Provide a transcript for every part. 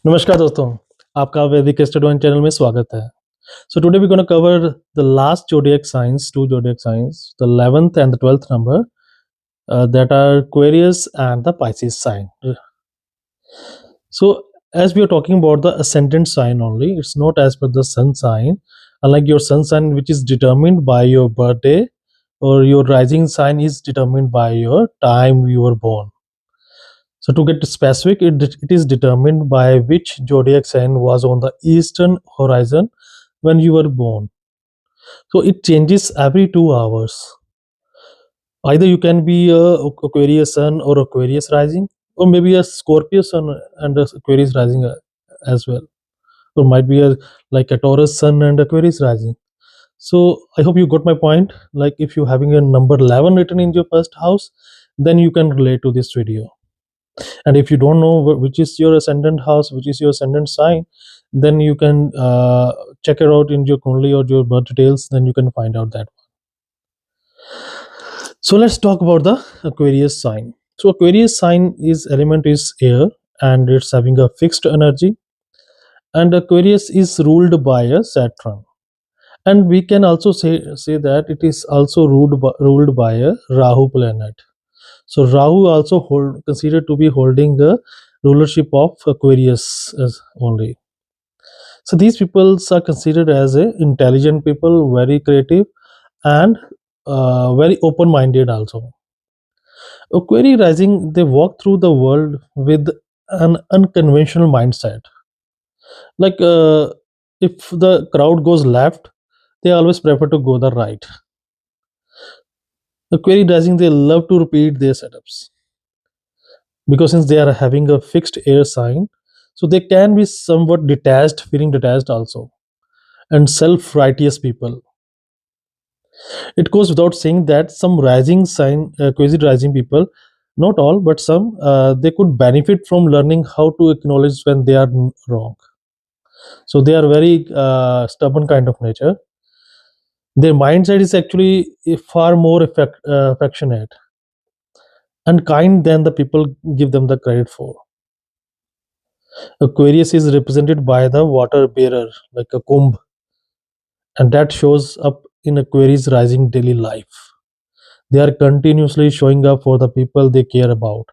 नमस्कार दोस्तों, आपका वैदिक स्टडी चैनल में स्वागत है। So today we gonna cover the last zodiac signs, two zodiac signs, the 11th and the 12th number, that are Aquarius and the Pisces sign. So as we are talking about the ascendant sign only, it's not as per the sun sign. Unlike your sun sign, which is determined by your birthday, or your rising sign is determined by your time you were born. So to get specific, it is determined by which zodiac sign was on the eastern horizon when you were born. So it changes every 2 hours. Either you can be a Aquarius sun or Aquarius rising, or maybe a Scorpio sun and a Aquarius rising as well, or might be a like a Taurus sun and Aquarius rising. So I hope you got my point. Like if you're having a number 11 written in your first house, then you can relate to this video. And if you don't know which is your ascendant house, which is your ascendant sign, then you can check it out in your kundali or your birth details, then you can find out that. So let's talk about the Aquarius sign. So Aquarius sign is element is air, and it's having a fixed energy, and Aquarius is ruled by a Saturn, and we can also say that it is also ruled by a Rahu planet. So Rahu also considered to be holding the rulership of Aquarius only. So these people are considered as a intelligent people, very creative, and very open-minded also. Aquarius rising, they walk through the world with an unconventional mindset. Like if the crowd goes left, they always prefer to go the right. Aquarius rising, they love to repeat their setups, because since they are having a fixed air sign, so they can be somewhat detached, feeling detached also, and self-righteous people. It goes without saying that some rising sign, quasi rising people, not all but some, they could benefit from learning how to acknowledge when they are wrong. So they are very stubborn kind of nature. Their mindset is actually far more affectionate and kind than the people give them the credit for. Aquarius is represented by the water bearer, like a kumbh, and that shows up in Aquarius rising daily life. They are continuously showing up for the people they care about,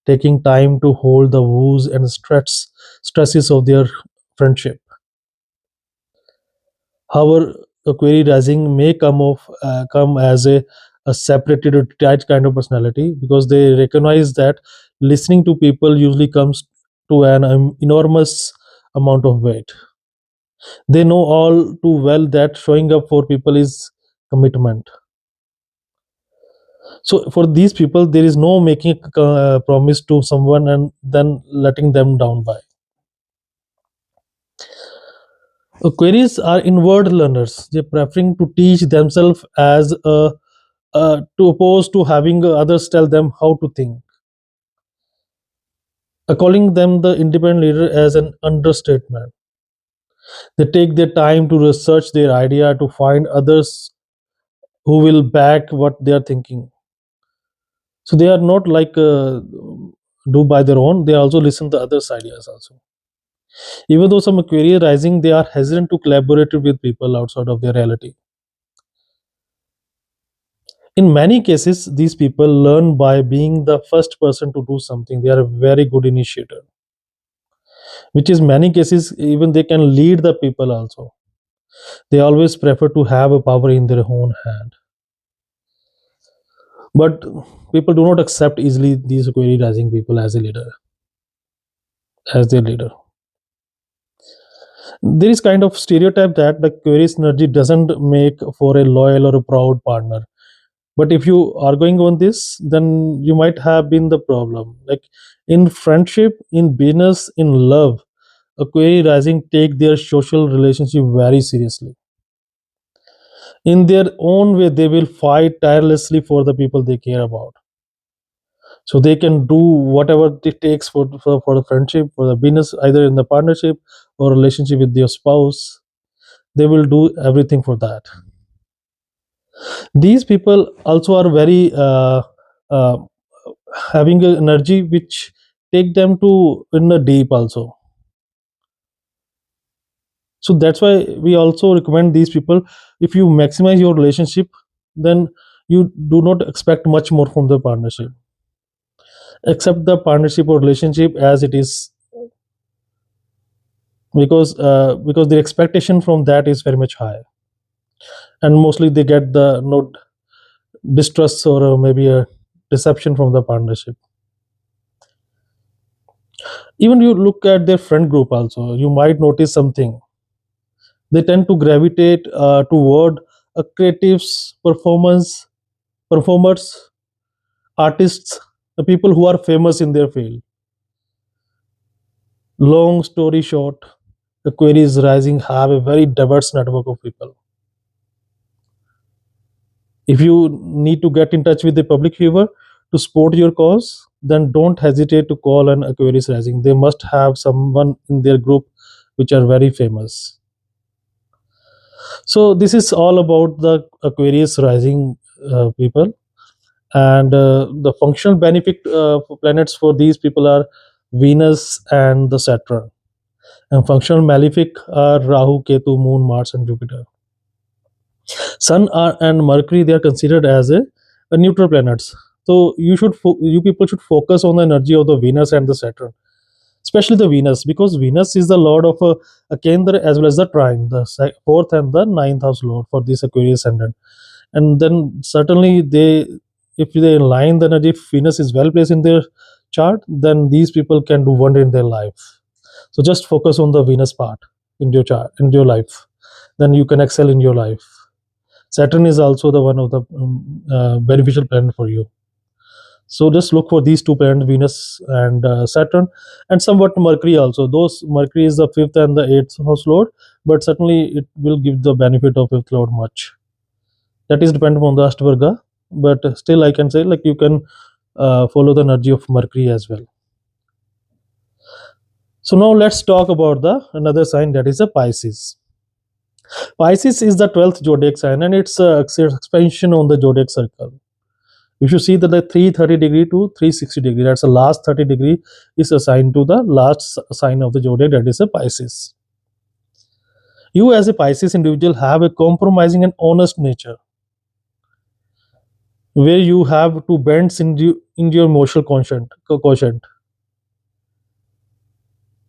taking time to hold the woes and stresses of their friendship. However, Aquarius rising may come as a separated or detached kind of personality, because they recognize that listening to people usually comes to an enormous amount of weight. They know all too well that showing up for people is commitment. So for these people, there is no making a promise to someone and then letting them down by. Queries are inward learners. They're preferring to teach themselves as to opposed to having others tell them how to think. Calling them the independent leader as an understatement. They take their time to research their idea, to find others who will back what they are thinking. So they are not like do by their own. They also listen to others' ideas also. Even though some Aquarius rising, they are hesitant to collaborate with people outside of their reality. In many cases, these people learn by being the first person to do something. They are a very good initiator, which is many cases even they can lead the people also. They always prefer to have a power in their own hand. But people do not accept easily these Aquarius rising people as a leader, as their leader. There is kind of stereotype that the Aquarius energy doesn't make for a loyal or a proud partner. But if you are going on this, then you might have been the problem. Like in friendship, in business, in love, Aquarius rising take their social relationship very seriously. In their own way, they will fight tirelessly for the people they care about. So they can do whatever it takes for the friendship, for the business, either in the partnership or relationship with their spouse. They will do everything for that. These people also are very uh, having an energy which take them to in the deep also. So that's why we also recommend these people, if you maximize your relationship, then you do not expect much more from the partnership. Accept the partnership or relationship as it is, because the expectation from that is very much high, and mostly they get the no distrust or maybe a deception from the partnership. Even you look at their friend group also, you might notice something. They tend to gravitate toward creatives, performers, artists, the people who are famous in their field. Long story short, Aquarius rising have a very diverse network of people. If you need to get in touch with the public figure to support your cause, then don't hesitate to call an Aquarius rising. They must have someone in their group which are very famous. So this is all about the Aquarius rising people, and the functional benefit planets for these people are Venus and the Saturn, and functional malefic are Rahu, Ketu, Moon, Mars, and Jupiter. Sun and Mercury, they are considered as a neutral planets. So you people should focus on the energy of the Venus and the Saturn, especially the Venus, because Venus is the lord of a Kendra as well as the trine, the fourth and the ninth house lord for this Aquarius ascendant. And then certainly they, if they align the energy, if Venus is well placed in their chart, then these people can do wonder in their life. So just focus on the Venus part in your chart, in your life, then you can excel in your life. Saturn is also the one of the beneficial planet for you. So just look for these two planets, Venus and Saturn, and somewhat Mercury also. Those Mercury is the fifth and the eighth house lord, but certainly it will give the benefit of fifth lord much. That is dependent on the Ashtavarga, but still I can say like you can follow the energy of Mercury as well. So now let's talk about the another sign, that is a Pisces. Pisces is the 12th zodiac sign, and it's expansion on the zodiac circle. If you see that the 330 degree to 360 degree, that's the last 30 degree is assigned to the last sign of the zodiac, that is a Pisces. You as a Pisces individual have a compromising and honest nature, where you have to bend in your emotional quotient.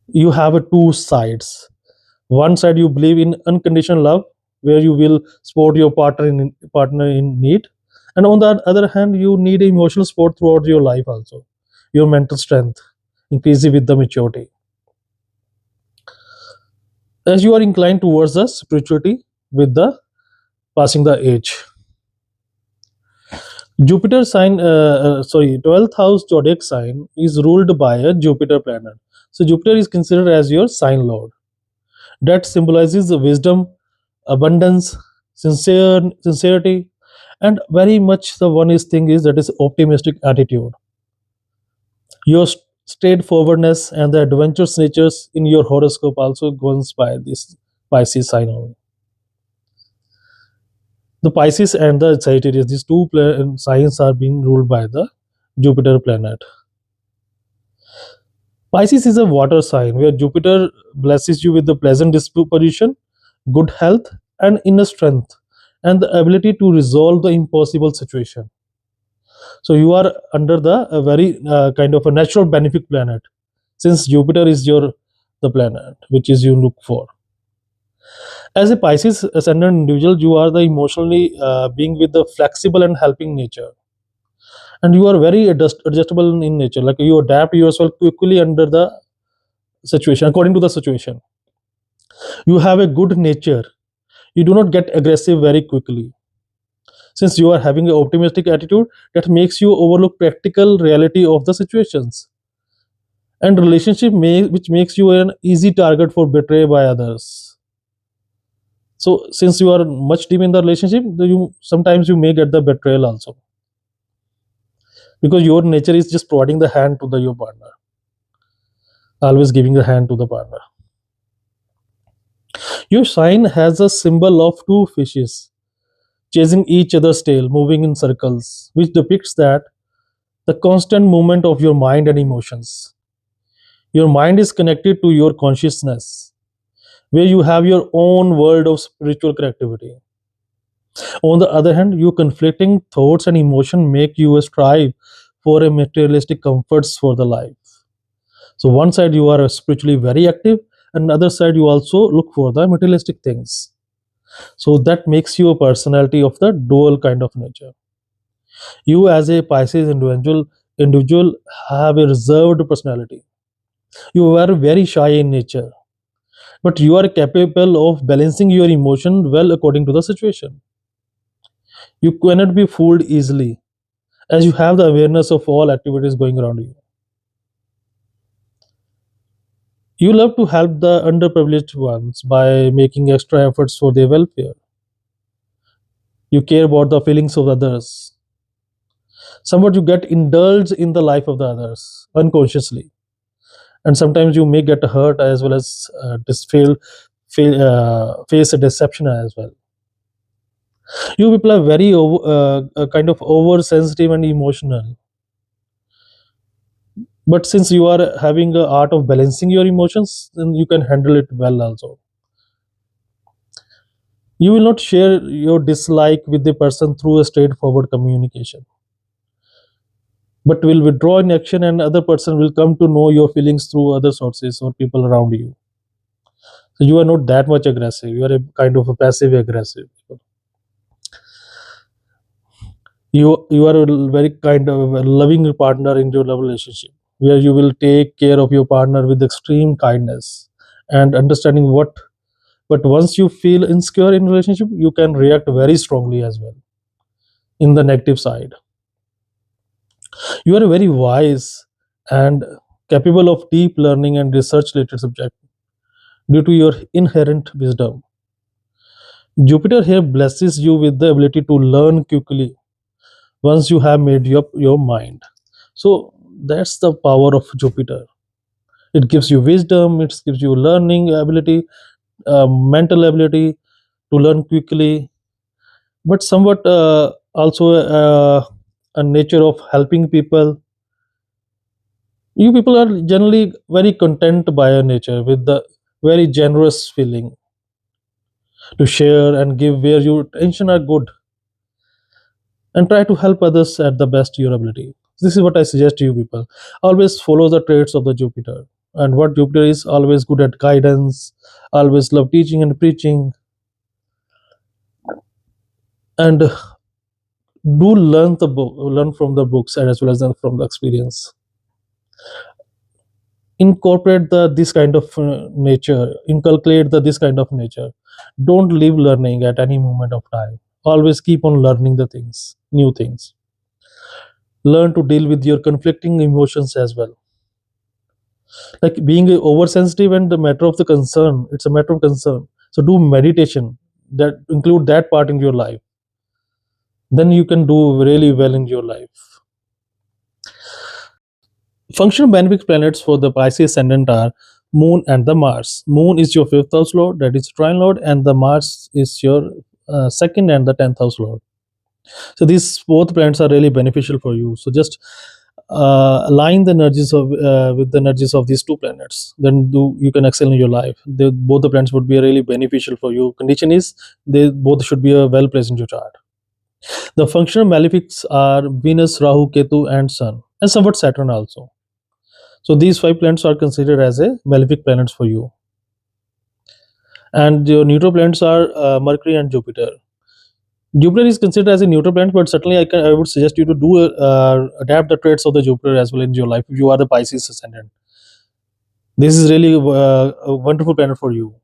You have a two sides. One side you believe in unconditional love, where you will support your partner in need, and on the other hand, you need emotional support throughout your life also. Your mental strength increases with the maturity. As you are inclined towards the spirituality with the passing the age. Jupiter sign, 12th house zodiac sign is ruled by a Jupiter planet. So Jupiter is considered as your sign lord. That symbolizes the wisdom, abundance, sincerity, and very much the one is thing is that is optimistic attitude. Your straightforwardness and the adventurous natures in your horoscope also goes by this Pisces sign only. The Pisces and the Sagittarius, these two signs are being ruled by the Jupiter planet. Pisces is a water sign where Jupiter blesses you with the pleasant disposition, good health, and inner strength, and the ability to resolve the impossible situation. So you are under the a very kind of a natural benefit planet, since Jupiter is your the planet which is you look for. As a Pisces ascendant individual, you are the emotionally being with the flexible and helping nature, and you are very adjustable in nature. Like you adapt yourself quickly under the situation, according to the situation. You have a good nature. You do not get aggressive very quickly, since you are having an optimistic attitude that makes you overlook practical reality of the situations, and which makes you an easy target for betray by others. So since you are much deep in the relationship, you sometimes you may get the betrayal also, because your nature is just providing the hand to your partner, always giving the hand to the partner. Your sign has a symbol of two fishes chasing each other's tail, moving in circles, which depicts that the constant movement of your mind and emotions. Your mind is connected to your consciousness, where you have your own world of spiritual creativity. On the other hand, your conflicting thoughts and emotion make you strive for a materialistic comforts for the life. So one side you are spiritually very active, and the other side you also look for the materialistic things. So that makes you a personality of the dual kind of nature. You as a Pisces individual have a reserved personality. You are very shy in nature, but you are capable of balancing your emotion well according to the situation. You cannot be fooled easily as you have the awareness of all activities going around you. You love to help the underprivileged ones by making extra efforts for their welfare. You care about the feelings of others. Somewhat you get indulged in the life of the others unconsciously, and sometimes you may get hurt as well as face a deception as well. You people are very kind of oversensitive and emotional, but since you are having a art of balancing your emotions, then you can handle it well also. You will not share your dislike with the person through a straightforward communication, but will withdraw in action, and other person will come to know your feelings through other sources or people around you. So you are not that much aggressive. You are a kind of a passive aggressive. You are a very kind of a loving partner in your love relationship, where you will take care of your partner with extreme kindness and understanding what. But once you feel insecure in relationship, you can react very strongly as well in the negative side. You are very wise and capable of deep learning and research related subject due to your inherent wisdom. Jupiter here blesses you with the ability to learn quickly once you have made up your mind. So that's the power of Jupiter. It gives you wisdom, it gives you learning ability, mental ability to learn quickly, but somewhat also a nature of helping people. You people are generally very content by your nature with the very generous feeling to share and give where your intention are good, and try to help others at the best your ability. This is what I suggest to you people. Always follow the traits of the Jupiter. And what Jupiter is always good at guidance, always love teaching and preaching, and do learn from the books and as well as from the experience. Incorporate the this kind of nature, inculcate the this kind of nature. Don't leave learning at any moment of time. Always keep on learning the things, new things. Learn to deal with your conflicting emotions as well, like being oversensitive and the matter of the concern, it's a matter of concern. So do meditation, that include that part in your life, then you can do really well in your life. Functional benefic planets for the Pisces ascendant are Moon and the Mars. Moon is your fifth house lord, that is trine lord, and the Mars is your second and the 10th house lord. So these both planets are really beneficial for you. So just align the energies of with the energies of these two planets, then do you can excel in your life. Both the planets would be really beneficial for you. Condition is they both should be well placed in your chart. The functional malefics are Venus, Rahu, Ketu, and Sun, and somewhat Saturn also. So these five planets are considered as a malefic planets for you. And your neutral planets are Mercury and Jupiter. Jupiter is considered as a neutral planet, but certainly I would suggest you to do adapt the traits of the Jupiter as well in your life if you are the Pisces ascendant. This is really a wonderful planet for you.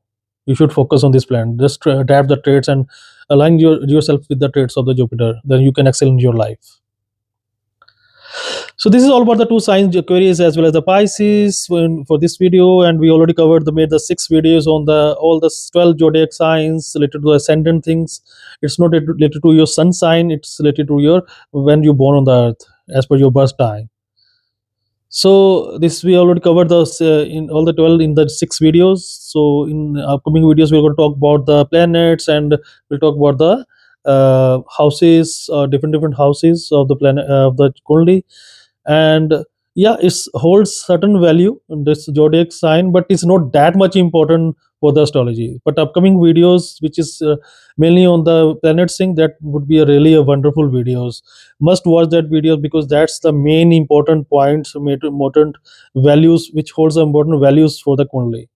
You should focus on this planet. Just adapt the traits and align yourself with the traits of the Jupiter. Then you can excel in your life. So this is all about the two signs, Aquarius as well as the Pisces, for this video, and we already covered made the 6 videos on the all the 12 zodiac signs related to ascendant things. It's not related to your sun sign; it's related to your when you born on the earth as per your birth time. So this we already covered those in all the 12 in the 6 videos. So in upcoming videos we're going to talk about the planets, and we'll talk about the houses, different houses of the planet of the Kundali. And Yeah, it holds certain value in this zodiac sign, but it's not that much important for the astrology. But upcoming videos, which is mainly on the planet thing, that would be a really a wonderful videos. Must watch that video because that's the main important points, important values, which holds the important values for the Kundali.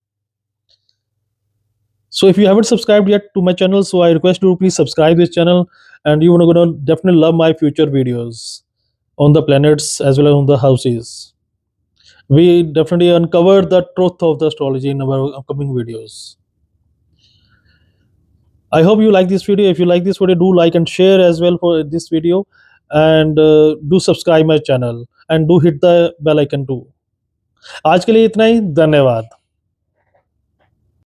So if you haven't subscribed yet to my channel, so I request you to please subscribe this channel, and you're gonna definitely love my future videos on the planets as well as on the houses. We definitely uncover the truth of the astrology in our upcoming videos. I hope you like this video. If you like this video, do like and share as well for this video, and do subscribe my channel and do hit the bell icon too. आज के लिए इतना ही, धन्यवाद.